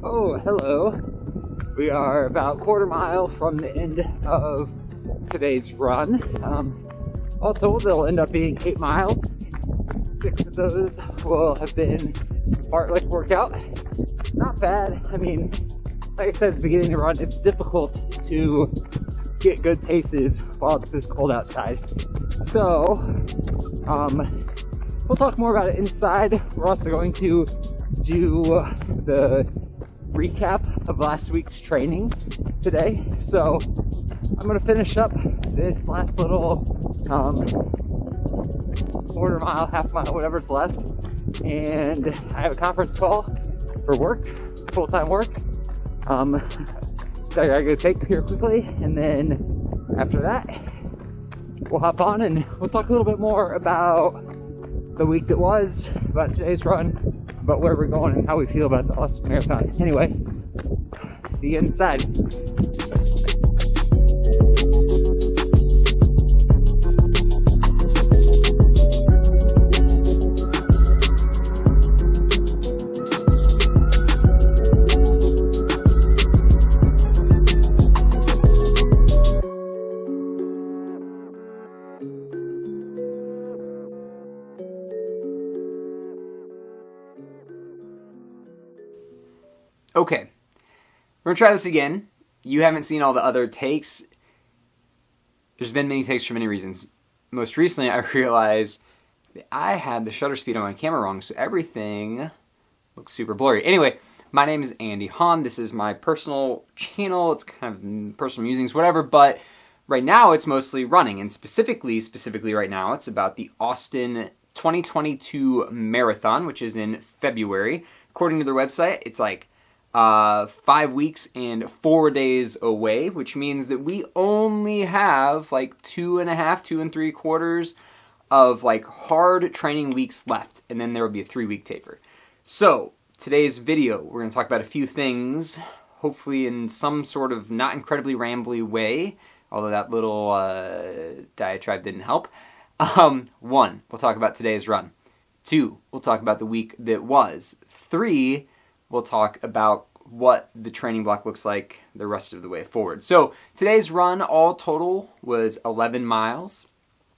Oh, hello. We are about a quarter mile from the end of today's run. All told, it'll end up being 8 miles. 6 of those will have been fartlek workout. Not bad. I mean, like I said at the beginning of the run, it's difficult to get good paces while it's this cold outside. So, we'll talk more about it inside. We're also going to do the recap of last week's training today. So I'm going to finish up this last little quarter mile, half mile, whatever's left. And I have a conference call for work, full-time work. That I gotta go take here quickly. And then after that, we'll hop on and we'll talk a little bit more about the week that was, about today's run, about where we're going and how we feel about the Austin Marathon. Anyway, see you inside. Okay, we're gonna try this again. You haven't seen all the other takes. There's been many takes for many reasons. Most recently, I realized that I had the shutter speed on my camera wrong, so everything looks super blurry. Anyway, my name is Andy Hahn. This is my personal channel. It's kind of personal musings, whatever, but right now it's mostly running, and specifically right now, it's about the Austin 2022 Marathon, which is in February. According to their website, it's like 5 weeks and 4 days away, which means that we only have like 2.5, 2 3/4 of like hard training weeks left, and then there will be a 3-week taper. So today's video, we're going to talk about a few things, hopefully in some sort of not incredibly rambly way, although that little diatribe didn't help. 1, we'll talk about today's run. 2, we'll talk about the week that was. 3, we'll talk about what the training block looks like the rest of the way forward. So today's run, all total, was 11 miles.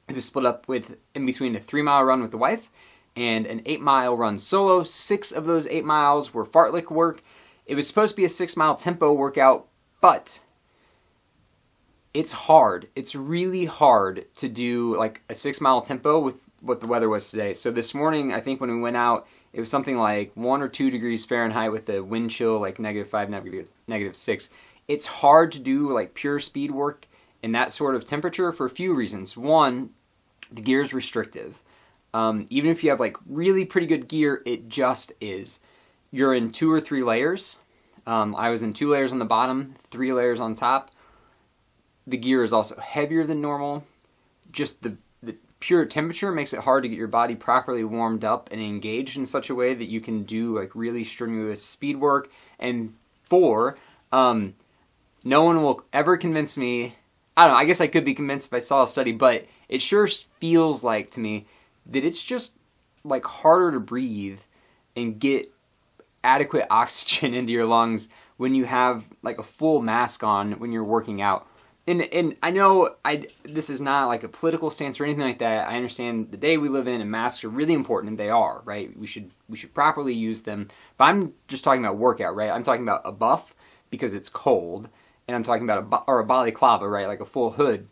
It was split up with in between a 3-mile run with the wife and an 8-mile run solo. 6 of those 8 miles were fartlek work. It was supposed to be a 6-mile tempo workout, but it's hard. It's really hard to do like a 6-mile tempo with what the weather was today. So this morning, I think when we went out, it was something like 1 or 2 degrees Fahrenheit with the wind chill like -5, -6. It's hard to do like pure speed work in that sort of temperature for a few reasons. 1, the gear is restrictive. Even if you have like really pretty good gear, it just is. You're in 2 or 3 layers. I was in 2 layers on the bottom, 3 layers on top. The gear is also heavier than normal. Just the pure temperature makes it hard to get your body properly warmed up and engaged in such a way that you can do like really strenuous speed work. And 4, no one will ever convince me, I don't know, I guess I could be convinced if I saw a study, but it sure feels like to me that it's just like harder to breathe and get adequate oxygen into your lungs when you have like a full mask on when you're working out. And I know this is not like a political stance or anything like that. I understand the day we live in and masks are really important, and they are, right? We should properly use them. But I'm just talking about workout, right? I'm talking about a buff because it's cold, and I'm talking about a balaclava, right? Like a full hood.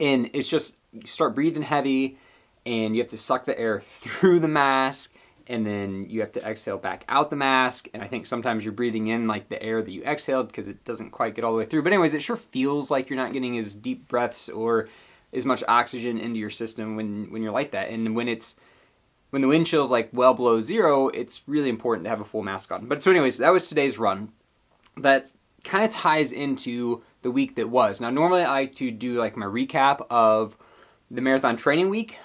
And it's just, you start breathing heavy, and you have to suck the air through the mask, and then you have to exhale back out the mask, and I think sometimes you're breathing in like the air that you exhaled because it doesn't quite get all the way through. But anyways, it sure feels like you're not getting as deep breaths or as much oxygen into your system when you're like that. And when the wind chill is like well below zero, it's really important to have a full mask on. But so anyways, that was today's run. That kind of ties into the week that was. Now normally I like to do like my recap of the marathon training week.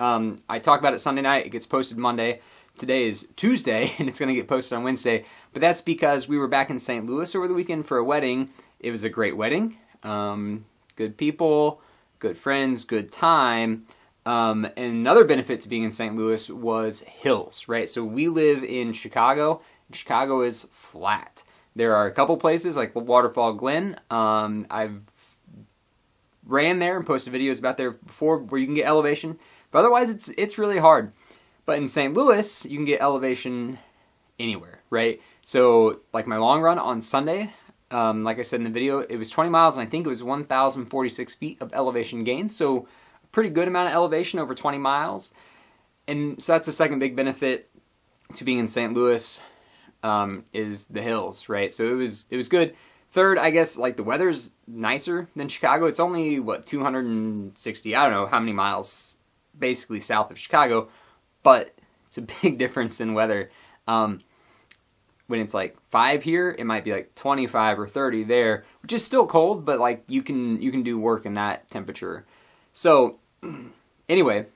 I talk about it Sunday night, it gets posted Monday. Today is Tuesday, and it's going to get posted on Wednesday. But that's because we were back in St. Louis over the weekend for a wedding. It was a great wedding. Good people, good friends, good time. And another benefit to being in St. Louis was hills, right? So we live in Chicago, and Chicago is flat. There are a couple places like Waterfall Glen. I've ran there and posted videos about there before where you can get elevation. But otherwise, it's really hard. But in St. Louis, you can get elevation anywhere, right? So, like my long run on Sunday, like I said in the video, it was 20 miles, and I think it was 1,046 feet of elevation gain. So, a pretty good amount of elevation over 20 miles. And so that's the second big benefit to being in St. Louis, is the hills, right? So it was good. Third, I guess, like the weather's nicer than Chicago. It's only, what, 260, I don't know how many miles, basically south of Chicago. But it's a big difference in weather. When it's like 5 here, it might be like 25 or 30 there, which is still cold, but like you can do work in that temperature. So anyway,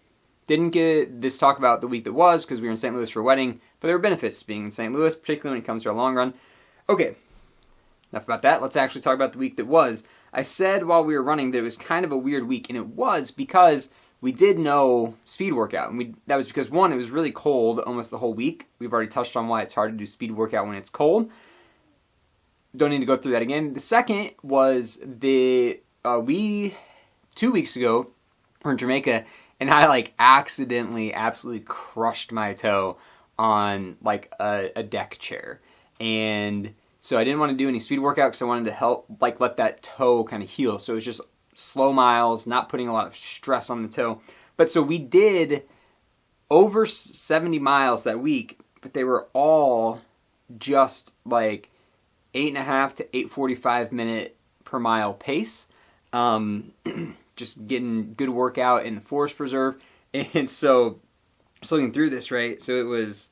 didn't get this talk about the week that was because we were in St. Louis for a wedding, but there were benefits to being in St. Louis, particularly when it comes to our long run. Okay, enough about that. Let's actually talk about the week that was. I said while we were running that it was kind of a weird week, and it was because we did no speed workout, and that was because, one, it was really cold almost the whole week. We've already touched on why it's hard to do speed workout when it's cold. Don't need to go through that again. The second was we 2 weeks ago were in Jamaica, and I like accidentally absolutely crushed my toe on like a deck chair, and so I didn't want to do any speed workout because I wanted to help like let that toe kind of heal. So it was just slow miles, not putting a lot of stress on the toe. But so we did over 70 miles that week, but they were all just like 8.5 to 8:45 minute per mile pace. Just getting good workout in the forest preserve. And so just looking through this, right? So it was,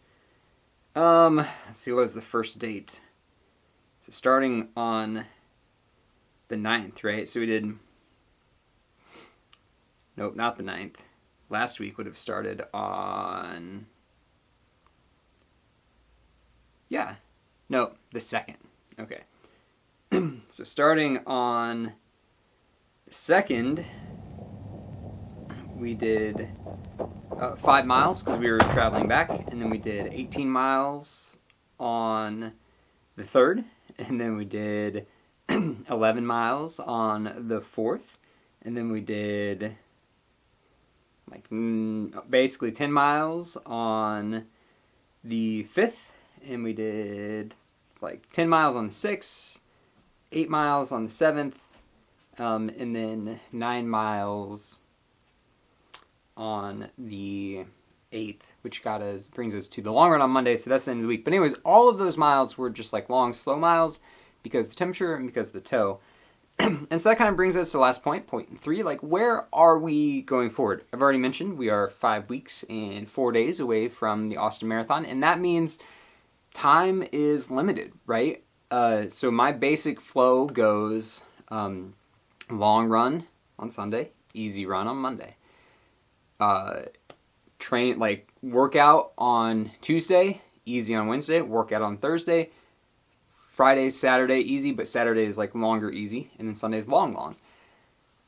let's see, what was the first date? So starting on the 9th, right? So we did, nope, not the 9th. Last week would have started on, yeah, no, the 2nd. Okay. So starting on the 2nd, we did 5 miles because we were traveling back, and then we did 18 miles on the 3rd, and then we did 11 miles on the 4th, and then we did like basically 10 miles on the 5th, and we did like 10 miles on the 6th, 8 miles on the 7th, and then 9 miles on the 8th, which brings us to the long run on Monday, so that's the end of the week. But anyways, all of those miles were just like long, slow miles because of the temperature and because of the toe. And so that kind of brings us to the last point, point 3, like where are we going forward? I've already mentioned we are 5 weeks and 4 days away from the Austin Marathon, and that means time is limited, right? So my basic flow goes long run on Sunday, easy run on Monday. Workout on Tuesday, easy on Wednesday, workout on Thursday, Friday, Saturday, easy, but Saturday is like longer, easy, and then Sunday is long.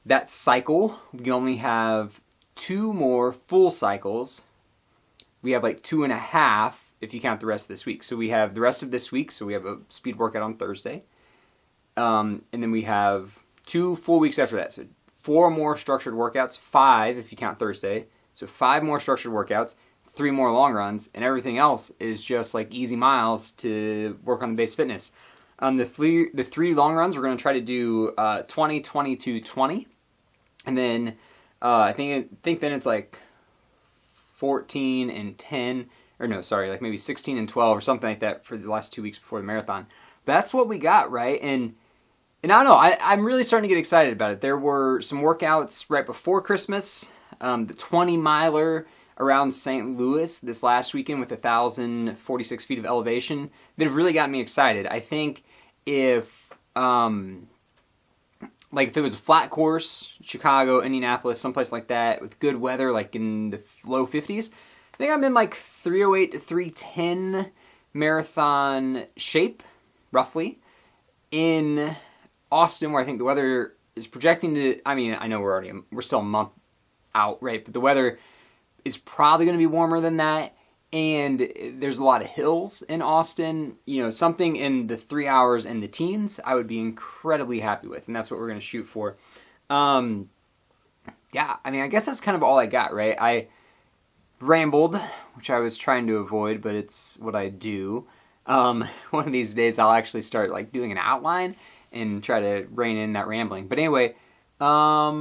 That cycle, we only have 2 more full cycles. We have like 2.5 if you count the rest of this week. So we have the rest of this week, so we have a speed workout on Thursday, and then we have 2 full weeks after that. So 4 more structured workouts, 5 if you count Thursday. So 5 more structured workouts, 3 more long runs, and everything else is just like easy miles to work on the base fitness. The 3 long runs, we're going to try to do 20, 22, 20. And then I think then it's like 14 and 10, or no, sorry, like maybe 16 and 12 or something like that for the last 2 weeks before the marathon. But that's what we got, right? And I don't know, I'm really starting to get excited about it. There were some workouts right before Christmas, the 20 miler around St. Louis this last weekend with 1,046 feet of elevation that have really gotten me excited. I think if like if it was a flat course, Chicago, Indianapolis, someplace like that with good weather, like in the low 50s, I think I'm in like 308 to 310 marathon shape, roughly. In Austin, where I think the weather is projecting to, I mean, I know we're still a month out, right? But the weather is probably going to be warmer than that. And there's a lot of hills in Austin. You know, something in the 3 hours and the teens, I would be incredibly happy with. And that's what we're going to shoot for. Yeah, I mean, I guess that's kind of all I got, right? I rambled, which I was trying to avoid, but it's what I do. One of these days I'll actually start like doing an outline and try to rein in that rambling. But anyway, I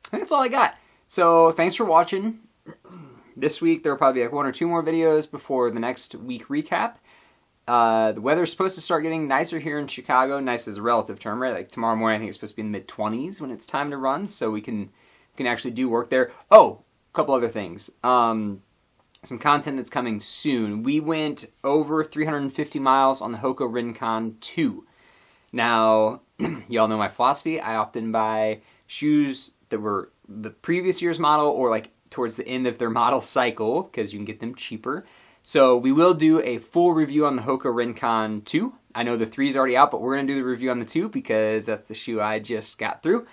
think that's all I got. So thanks for watching. This week there will probably be like 1 or 2 more videos before the next week recap. The weather's supposed to start getting nicer here in Chicago. Nice is a relative term, right? Like tomorrow morning I think it's supposed to be in the mid-20s when it's time to run, so we can actually do work there. Oh, a couple other things. Some content that's coming soon. We went over 350 miles on the Hoka Rincon 2. Now, y'all know my philosophy. I often buy shoes that were the previous year's model or like towards the end of their model cycle because you can get them cheaper. So we will do a full review on the Hoka Rincon 2. I know the 3 is already out, but we're going to do the review on the 2 because that's the shoe I just got through.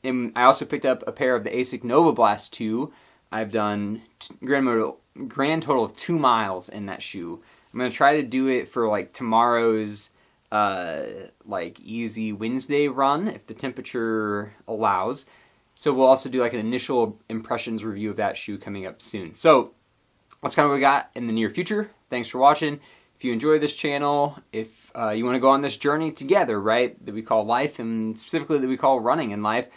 And I also picked up a pair of the Asics Nova Blast 2. I've done grand total of 2 miles in that shoe. I'm going to try to do it for like tomorrow's like easy Wednesday run if the temperature allows. So we'll also do like an initial impressions review of that shoe coming up soon. So that's kind of what we got in the near future. Thanks for watching. If you enjoy this channel, if you want to go on this journey together, right, that we call life and specifically that we call running in life,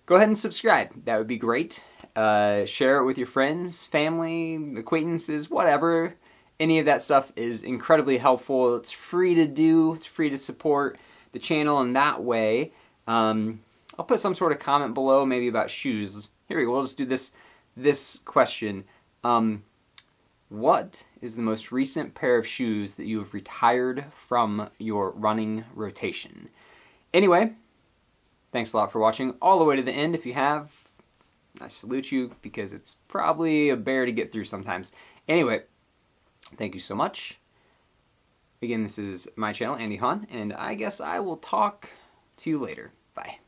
go ahead and subscribe. That would be great. Share it with your friends, family, acquaintances, whatever. Any of that stuff is incredibly helpful. It's free to do. It's free to support the channel in that way. I'll put some sort of comment below, maybe about shoes. Here we go. We'll just do this question. What is the most recent pair of shoes that you have retired from your running rotation? Anyway, thanks a lot for watching all the way to the end. If you have, I salute you because it's probably a bear to get through sometimes. Anyway, thank you so much. Again, this is my channel, Andy Hahn, and I guess I will talk to you later. Bye.